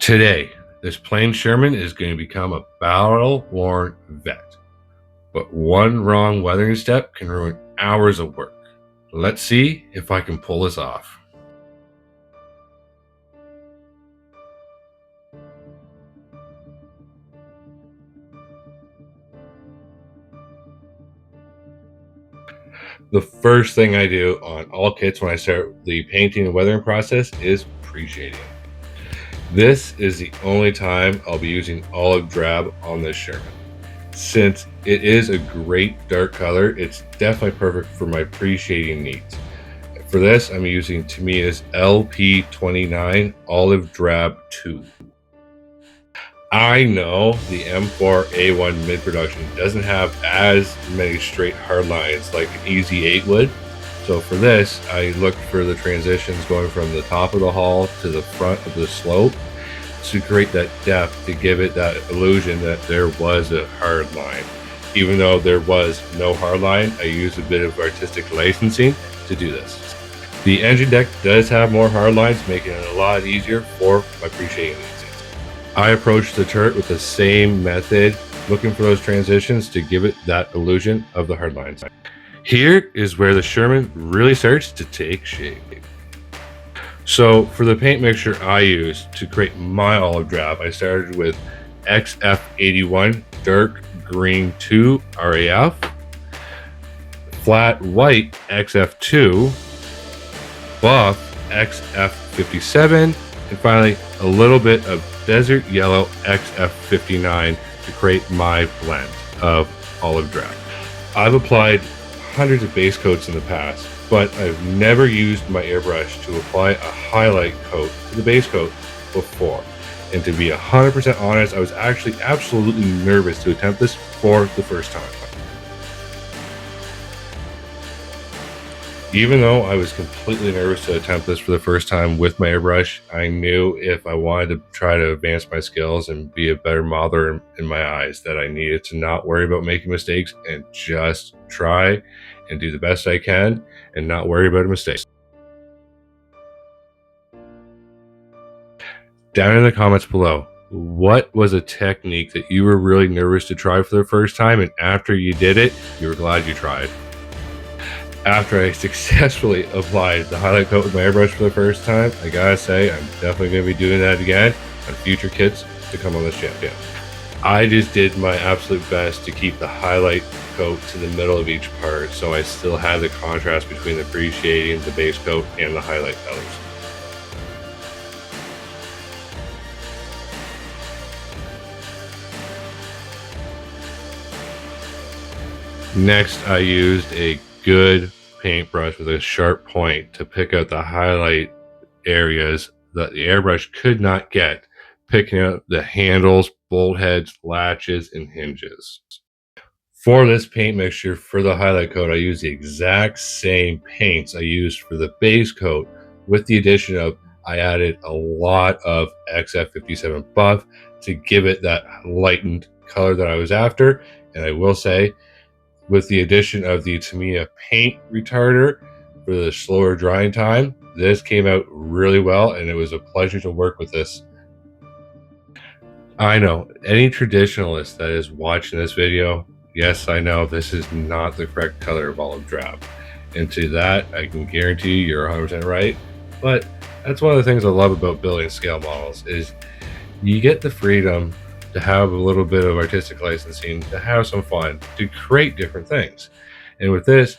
Today, this plain Sherman is going to become a battle-worn vet, but one wrong weathering step can ruin hours of work. Let's see if I can pull this off. The first thing I do on all kits when I start the painting and weathering process is pre-shading. This is the only time I'll be using Olive Drab on this Sherman. Since it is a great dark color, it's definitely perfect for my pre-shading needs. For this, I'm using Tamiya's LP29 Olive Drab 2. I know the M4A1 mid-production doesn't have as many straight hard lines like an Easy 8 would. So for this, I look for the transitions going from the top of the hull to the front of the slope to create that depth, to give it that illusion that there was a hard line. Even though there was no hard line, I used a bit of artistic licensing to do this. The engine deck does have more hard lines, making it a lot easier for my pre-shading needs. I approached the turret with the same method, looking for those transitions to give it that illusion of the hard lines. Here is where the Sherman really starts to take shape. So for the paint mixture I used to create my Olive Drab, I started with XF81 Dark Green 2 RAF, Flat White XF2, Buff XF57, and finally a little bit of Desert Yellow XF59 to create my blend of Olive Drab. I've applied hundreds of base coats in the past, but I've never used my airbrush to apply a highlight coat to the base coat before. And to be 100% honest, I was actually absolutely nervous to attempt this for the first time. Even though I was completely nervous to attempt this for the first time with my airbrush, I knew if I wanted to try to advance my skills and be a better modeler in my eyes, that I needed to not worry about making mistakes and just try and do the best I can and not worry about a mistake. Down in the comments below, what was a technique that you were really nervous to try for the first time, and after you did it, you were glad you tried? After I successfully applied the highlight coat with my airbrush for the first time, I gotta say, I'm definitely going to be doing that again on future kits to come on this channel. I just did my absolute best to keep the highlight coat to the middle of each part, so I still had the contrast between the pre-shading, the base coat, and the highlight colors. Next, I used a good paintbrush with a sharp point to pick out the highlight areas that the airbrush could not get, picking out the handles, bolt heads, latches, and hinges. For this paint mixture for the highlight coat, I used the exact same paints I used for the base coat, with the addition of I added a lot of XF57 buff to give it that lightened color that I was after. And I will say, with the addition of the Tamiya paint retarder for the slower drying time, this came out really well, and it was a pleasure to work with this. I know any traditionalist that is watching this video, yes, I know this is not the correct color of Olive Drab, and to that I can guarantee you're 100% right. But that's one of the things I love about building scale models, is you get the freedom to have a little bit of artistic licensing, to have some fun, to create different things. And with this,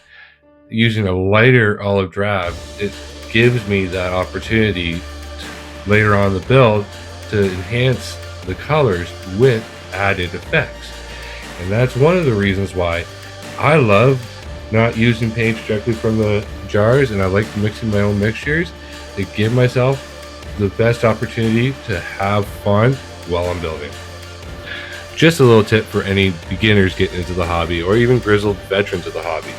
using a lighter Olive Drab, it gives me that opportunity later on in the build to enhance the colors with added effects. And that's one of the reasons why I love not using paints directly from the jars, and I like mixing my own mixtures to give myself the best opportunity to have fun while I'm building. Just a little tip for any beginners getting into the hobby, or even grizzled veterans of the hobby.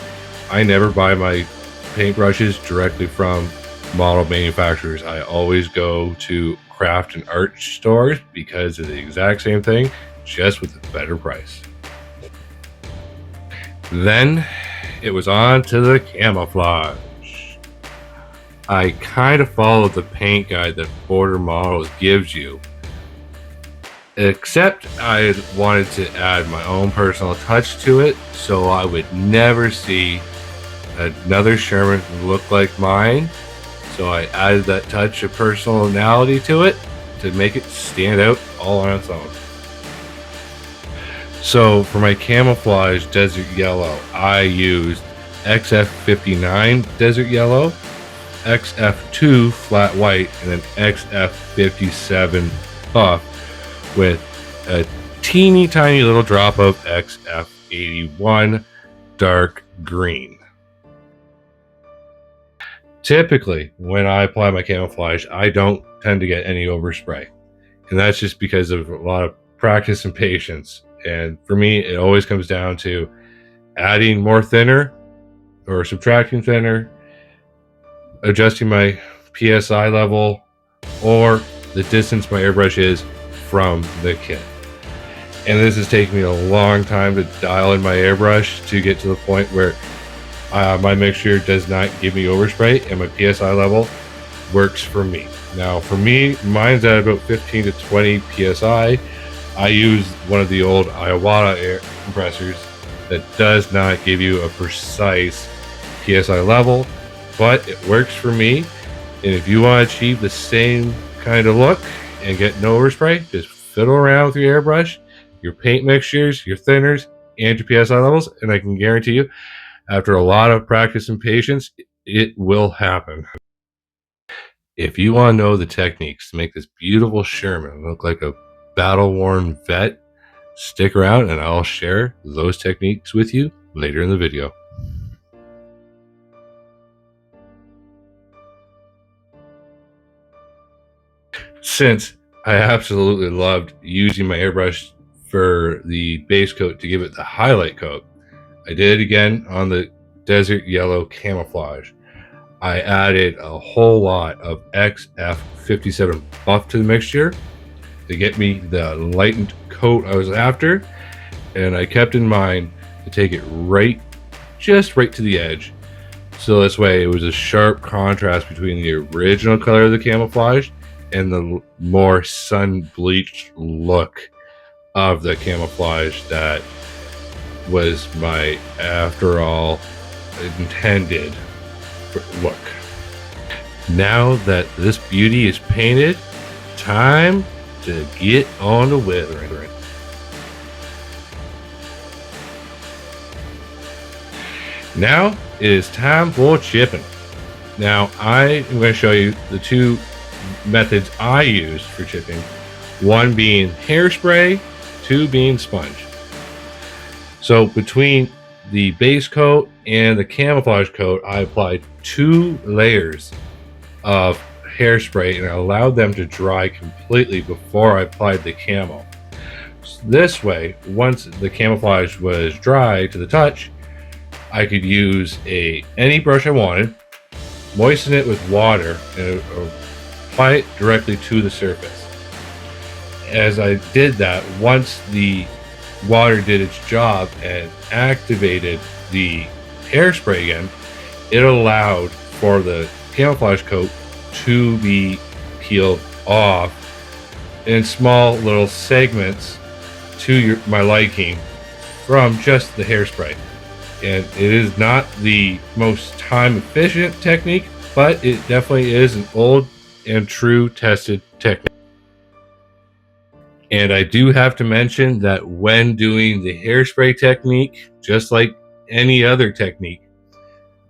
I never buy my paintbrushes directly from model manufacturers. I always go to craft and art stores because it's the exact same thing, just with a better price. Then it was on to the camouflage. I kind of followed the paint guide that Border Models gives you, except I wanted to add my own personal touch to it, so I would never see another Sherman look like mine. So I added that touch of personality to it to make it stand out all on its own. So for my camouflage desert yellow, I used XF59 desert yellow, XF2 flat white, and then XF57 buff with a teeny tiny little drop of XF81 dark green. Typically, when I apply my camouflage, I don't tend to get any overspray. And that's just because of a lot of practice and patience. And for me, it always comes down to adding more thinner or subtracting thinner, adjusting my PSI level, or the distance my airbrush is from the kit. And this has taken me a long time to dial in my airbrush to get to the point where my mixture does not give me overspray and my PSI level works for me. Now for me, mine's at about 15 to 20 PSI. I use one of the old Iwata air compressors that does not give you a precise PSI level, but it works for me. And if you want to achieve the same kind of look and get no overspray, just fiddle around with your airbrush, your paint mixtures, your thinners, and your PSI levels, and I can guarantee you, after a lot of practice and patience, it will happen. If you want to know the techniques to make this beautiful Sherman look like a battle-worn vet, stick around and I'll share those techniques with you later in the video. Since I absolutely loved using my airbrush for the base coat to give it the highlight coat, I did it again on the desert yellow camouflage. I added a whole lot of XF57 buff to the mixture to get me the lightened coat I was after, and I kept in mind to take it just right to the edge, so this way it was a sharp contrast between the original color of the camouflage and the more sun bleached look of the camouflage that was my, after all, intended look. Now that this beauty is painted, time to get on the weathering. Now it is time for chipping. Now I am going to show you the two methods I use for chipping. One being hairspray, two being sponge. So between the base coat and the camouflage coat, I applied 2 layers of hairspray and I allowed them to dry completely before I applied the camo. So this way, once the camouflage was dry to the touch, I could use any brush I wanted, moisten it with water, and apply it directly to the surface. As I did that, once the water did its job and activated the hairspray again, it allowed for the camouflage coat to be peeled off in small little segments to my liking from just the hairspray. And it is not the most time efficient technique, but it definitely is an old and true tested technique. And I do have to mention that when doing the hairspray technique, just like any other technique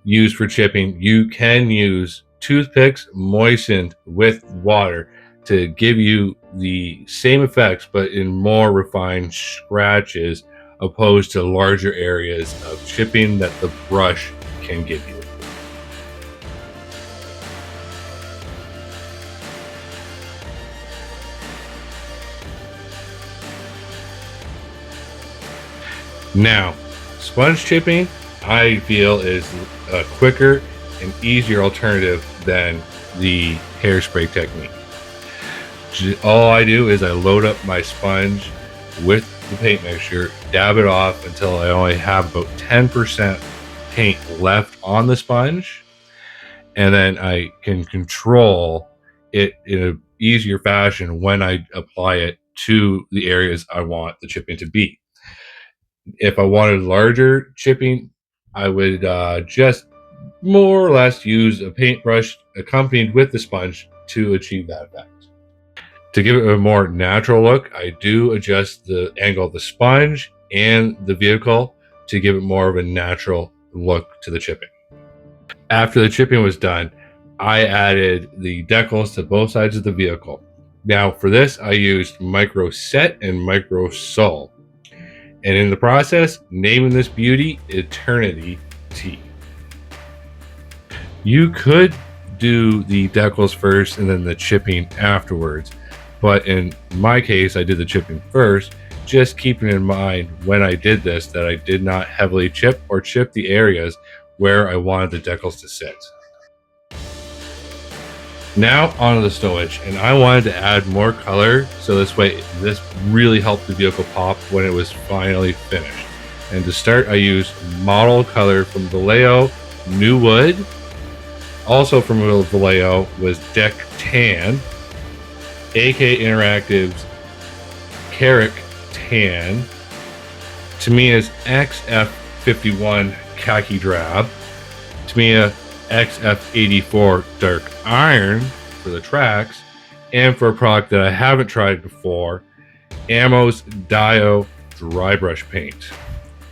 used for chipping, you can use toothpicks moistened with water to give you the same effects, but in more refined scratches, opposed to larger areas of chipping that the brush can give you. Now, sponge chipping, I feel, is a quicker and easier alternative than the hairspray technique. All I do is I load up my sponge with the paint mixture, dab it off until I only have about 10% paint left on the sponge, and then I can control it in an easier fashion when I apply it to the areas I want the chipping to be. If I wanted larger chipping, I would just more or less use a paintbrush accompanied with the sponge to achieve that effect. To give it a more natural look, I do adjust the angle of the sponge and the vehicle to give it more of a natural look to the chipping. After the chipping was done, I added the decals to both sides of the vehicle. Now for this, I used Micro Set and Micro Sol. And in the process, naming this beauty Eternity T. You could do the decals first and then the chipping afterwards. But in my case, I did the chipping first, just keeping in mind when I did this that I did not heavily chip or chip the areas where I wanted the decals to sit. Now onto the stowage, and I wanted to add more color so this way this really helped the vehicle pop when it was finally finished. And to start, I used model color from Vallejo New Wood. Also from Vallejo was Deck Tan, AK Interactive's Carrick Tan, Tamiya's XF51 Khaki Drab, Tamiya XF84 Dark Iron for the tracks, and for a product that I haven't tried before, Ammo's Dio Dry Brush Paint.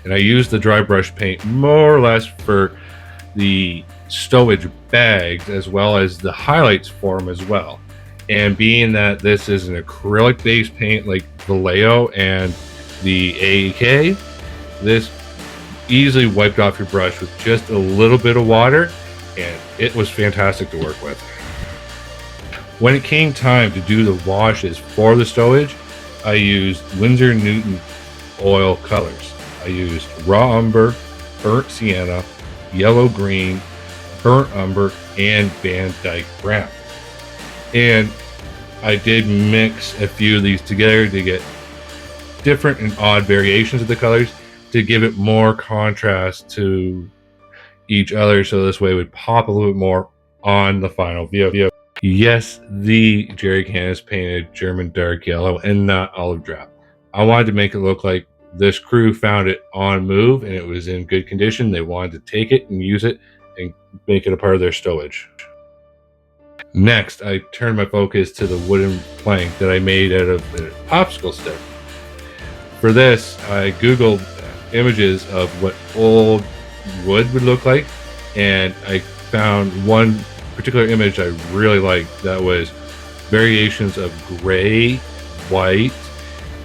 And I use the dry brush paint more or less for the stowage bags as well as the highlights for them as well. And being that this is an acrylic based paint like Vallejo and the AEK, this easily wiped off your brush with just a little bit of water, and it was fantastic to work with. When it came time to do the washes for the stowage, I used Winsor Newton oil colors. I used raw umber, burnt sienna, yellow green, burnt umber, and Van Dyke brown. And I did mix a few of these together to get different and odd variations of the colors to give it more contrast to each other, so this way it would pop a little bit more on the final vehicle. Yes, the jerry can is painted German dark yellow and not olive drab. I wanted to make it look like this crew found it on move and it was in good condition. They wanted to take it and use it and make it a part of their stowage. Next, I turned my focus to the wooden plank that I made out of a popsicle stick. For this, I googled images of what old wood would look like, and I found one particular image I really liked that was variations of gray, white,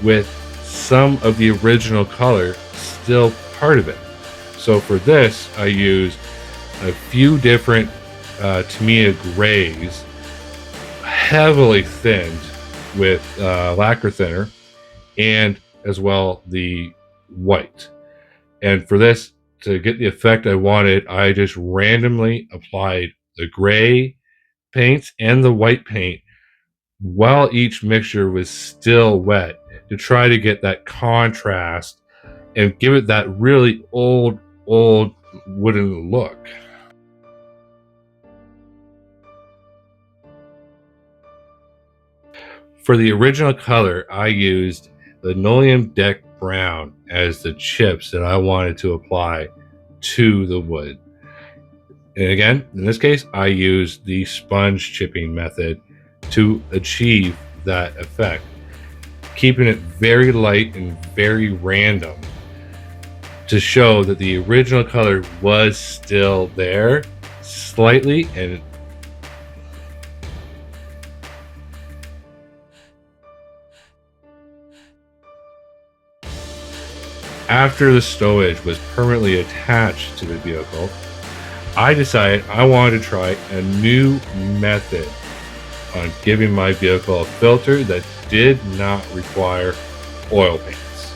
with some of the original color still part of it. So for this, I used a few different Tamiya grays, heavily thinned with lacquer thinner, and as well the white. And for this, to get the effect I wanted, I just randomly applied the gray paints and the white paint while each mixture was still wet to try to get that contrast and give it that really old wooden look. For the original color, I used linoleum deck brown as the chips that I wanted to apply to the wood. And again, in this case, I used the sponge chipping method to achieve that effect, keeping it very light and very random to show that the original color was still there slightly. And after the stowage was permanently attached to the vehicle, I decided I wanted to try a new method on giving my vehicle a filter that did not require oil paints.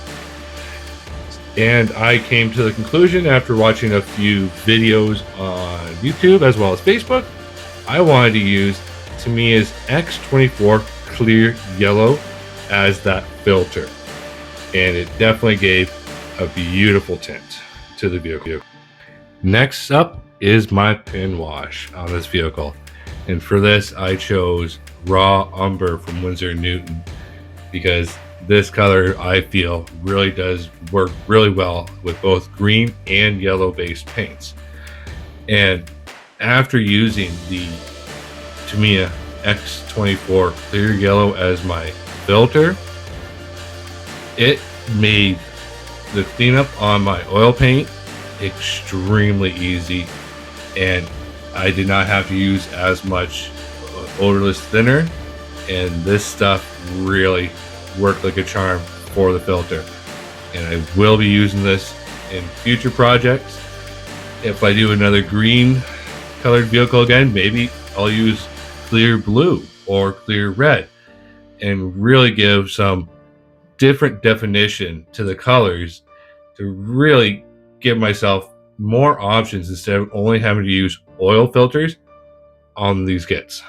And I came to the conclusion after watching a few videos on YouTube as well as Facebook, I wanted to use Tamiya's X24 Clear Yellow as that filter. And it definitely gave a beautiful tint to the vehicle. Next up is my pin wash on this vehicle. And for this, I chose raw umber from Winsor Newton. because this color I feel really does work really well with both green and yellow based paints. And after using the Tamiya X24 clear yellow as my filter, it made the cleanup on my oil paint extremely easy, and I did not have to use as much odorless thinner, and this stuff really worked like a charm for the filter. And I will be using this in future projects. If I do another green colored vehicle again, maybe I'll use clear blue or clear red and really give some different definition to the colors to really give myself more options instead of only having to use oil filters on these kits.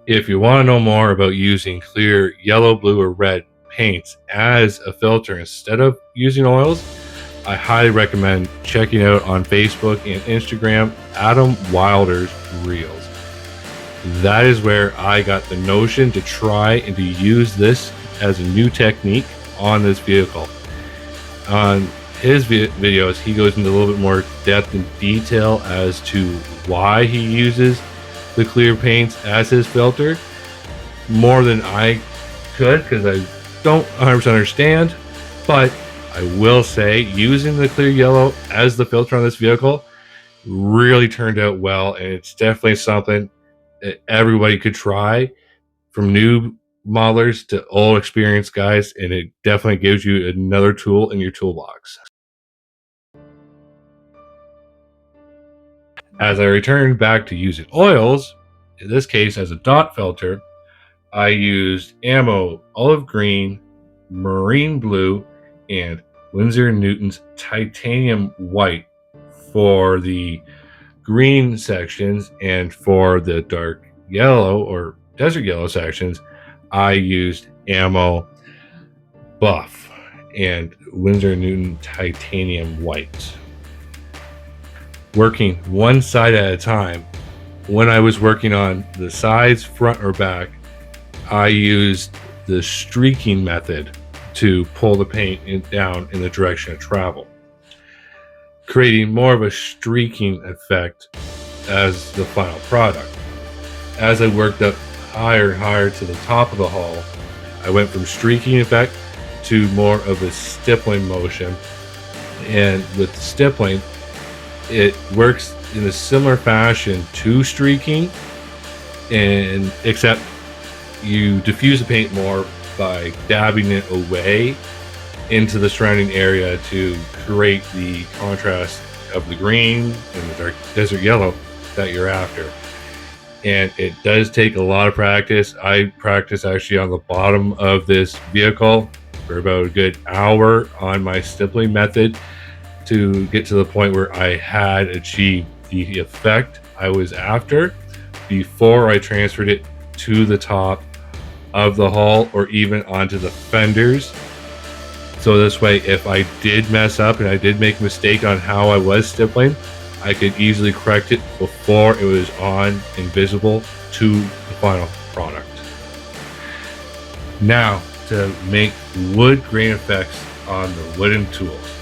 If you want to know more about using clear yellow, blue, or red paints as a filter instead of using oils, I highly recommend checking out on Facebook and Instagram Adam Wilder's Reels. That is where I got the notion to try and to use this as a new technique on this vehicle. On his videos, he goes into a little bit more depth and detail as to why he uses the clear paints as his filter, more than I could, because I don't 100% understand. But I will say using the clear yellow as the filter on this vehicle really turned out well, and it's definitely something that everybody could try, from new modelers to old experienced guys, and it definitely gives you another tool in your toolbox. As I returned back to using oils, in this case as a dot filter, I used Ammo Olive Green, Marine Blue, and Winsor & Newton's Titanium White for the green sections, and for the dark yellow or desert yellow sections, I used Ammo Buff and Winsor & Newton Titanium White. Working one side at a time, when I was working on the sides, front or back, I used the streaking method to pull the paint down in the direction of travel, creating more of a streaking effect as the final product. As I worked up higher and higher to the top of the hull, I went from streaking effect to more of a stippling motion. And with stippling, it works in a similar fashion to streaking, and except you diffuse the paint more by dabbing it away into the surrounding area to create the contrast of the green and the dark desert yellow that you're after. And it does take a lot of practice. I practiced actually on the bottom of this vehicle for about a good hour on my stippling method to get to the point where I had achieved the effect I was after before I transferred it to the top of the hull or even onto the fenders. So this way, if I did mess up and I did make a mistake on how I was stippling, I could easily correct it before it was on and visible to the final product. Now, to make wood grain effects on the wooden tools,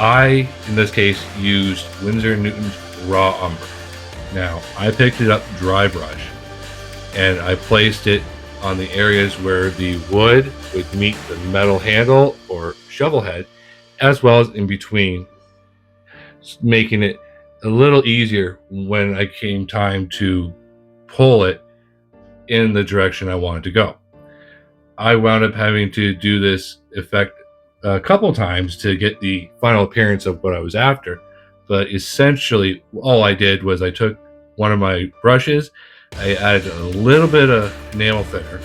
I, in this case, used Winsor & Newton's Raw Umber. Now, I picked it up dry brush, and I placed it on the areas where the wood would meet the metal handle or shovel head, as well as in between, making it a little easier when I came time to pull it in the direction I wanted to go. I wound up having to do this effect a couple times to get the final appearance of what I was after, but essentially all I did was I took one of my brushes, I added a little bit of nail thinner,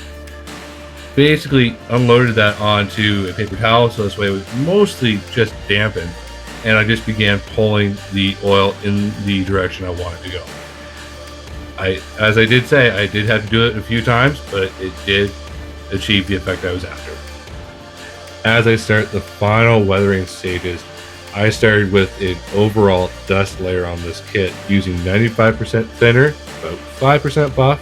basically unloaded that onto a paper towel so this way it was mostly just dampened, and I just began pulling the oil in the direction I wanted to go. As I did say, I did have to do it a few times, but it did achieve the effect I was after. As I start the final weathering stages, I started with an overall dust layer on this kit using 95% thinner, about 5% buff,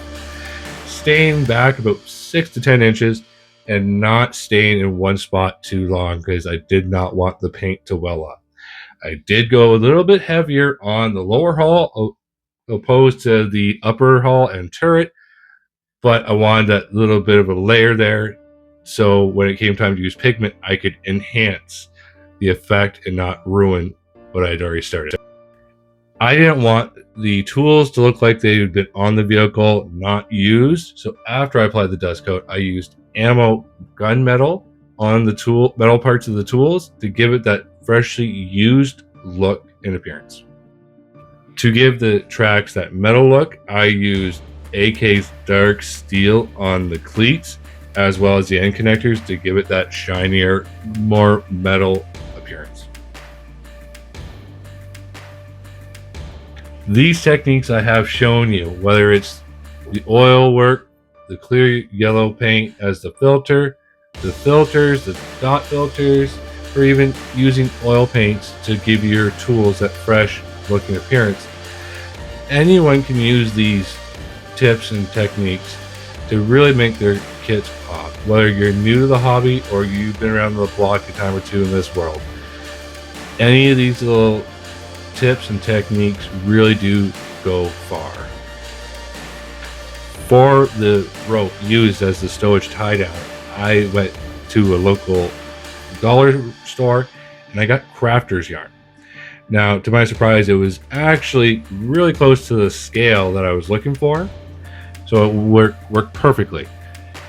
staying back about 6 to 10 inches and not staying in one spot too long because I did not want the paint to well up. I did go a little bit heavier on the lower hull opposed to the upper hull and turret, but I wanted that little bit of a layer there, so when it came time to use pigment, I could enhance the effect and not ruin what I had already started. I didn't want the tools to look like they had been on the vehicle, not used, so after I applied the dust coat, I used ammo gunmetal on the metal parts of the tools to give it that freshly used look and appearance. To give the tracks that metal look, I used AK's dark steel on the cleats as well as the end connectors to give it that shinier, more metal appearance. These techniques I have shown you, whether it's the oil work, the clear yellow paint as the filter, the filters, the dot filters, or even using oil paints to give your tools that fresh looking appearance. Anyone can use these tips and techniques to really make their kits pop, whether you're new to the hobby or you've been around the block a time or two in this world. Any of these little tips and techniques really do go far. For the rope used as the stowage tie down, I went to a local dollar store and I got crafter's yarn. Now, to my surprise, it was actually really close to the scale that I was looking for, so it worked perfectly.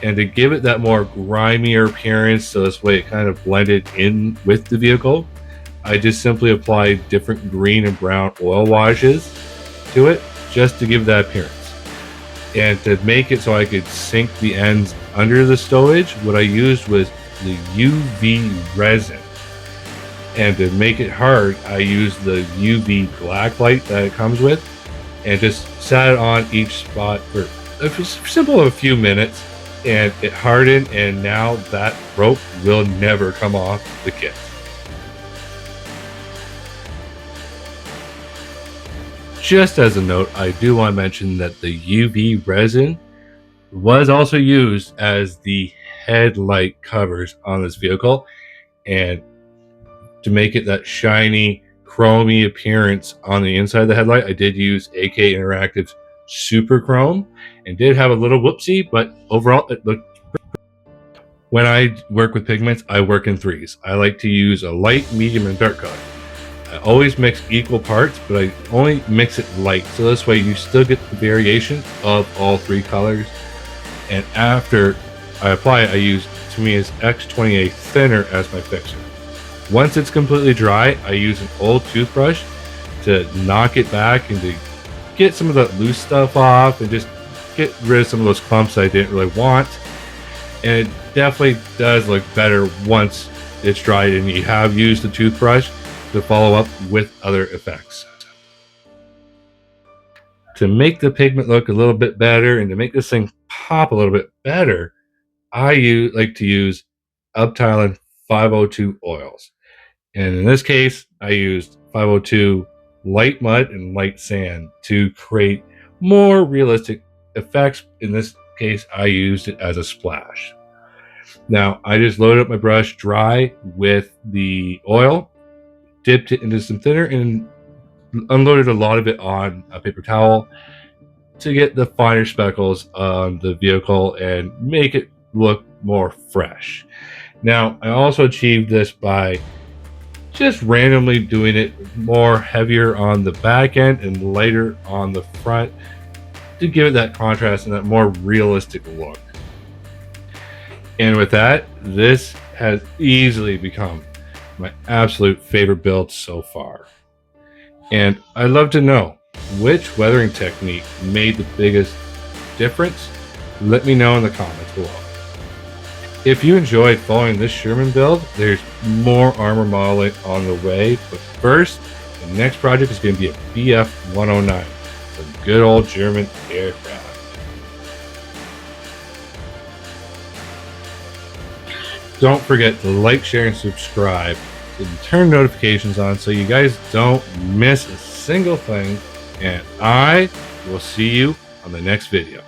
And to give it that more grimier appearance, so this way it kind of blended in with the vehicle, I just simply applied different green and brown oil washes to it just to give that appearance. And to make it so I could sink the ends under the stowage, what I used was the UV resin. And to make it hard, I used the UV black light that it comes with and just sat it on each spot for a few minutes, and it hardened, and now that rope will never come off the kit. Just as a note, I do want to mention that the UV resin was also used as the headlight covers on this vehicle, and to make it that shiny, chromy appearance on the inside of the headlight, I did use AK Interactive's Super Chrome and did have a little whoopsie, but overall it looked great. When I work with pigments, I work in threes. I like to use a light, medium, and dark color. I always mix equal parts, but I only mix it light, so this way you still get the variation of all three colors. And after I apply it, I use Tamiya's X28 thinner as my fixer. Once it's completely dry, I use an old toothbrush to knock it back and to get some of the loose stuff off and just get rid of some of those clumps I didn't really want. And it definitely does look better once it's dried and you have used the toothbrush to follow up with other effects. To make the pigment look a little bit better and to make this thing pop a little bit better, I like to use Uptylan 502 oils. And in this case, I used 502 light mud and light sand to create more realistic effects. In this case, I used it as a splash. Now, I just loaded up my brush dry with the oil, dipped it into some thinner, and unloaded a lot of it on a paper towel to get the finer speckles on the vehicle and make it look more fresh. Now, I also achieved this by just randomly doing it more heavier on the back end and lighter on the front to give it that contrast and that more realistic look. And with that, this has easily become my absolute favorite build so far. And I'd love to know which weathering technique made the biggest difference. Let me know in the comments below. If you enjoyed following this Sherman build, there's more armor modeling on the way, but first, the next project is going to be a BF-109, a good old German aircraft. Don't forget to like, share, and subscribe, and turn notifications on so you guys don't miss a single thing, and I will see you on the next video.